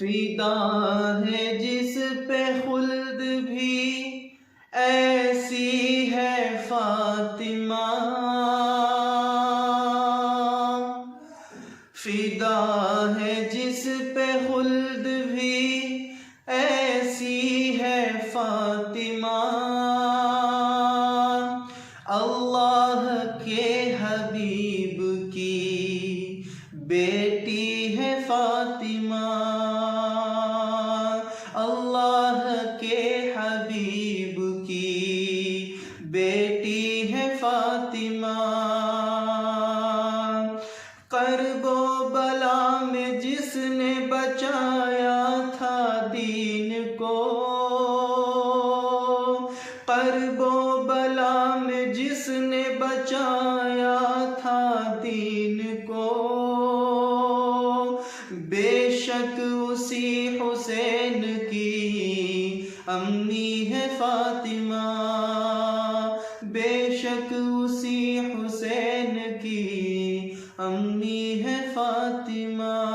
فدا ہے جس پہ خلد بھی ایسی ہے فاطمہ، فدا ہے جس پہ خلد بھی ایسی ہے فاطمہ، اللہ کے حبیب کی بیٹی ہے فاطمہ، اللہ کے حبیب کی بیٹی ہے فاطمہ، کرب و بلا میں جس نے بچایا تھا دین کو، کرب و بلا میں جس نے بچایا تھا دین کو، بے شک اسی حسین کی امی ہے فاطمہ، بے شک اسی حسین کی امی ہے فاطمہ۔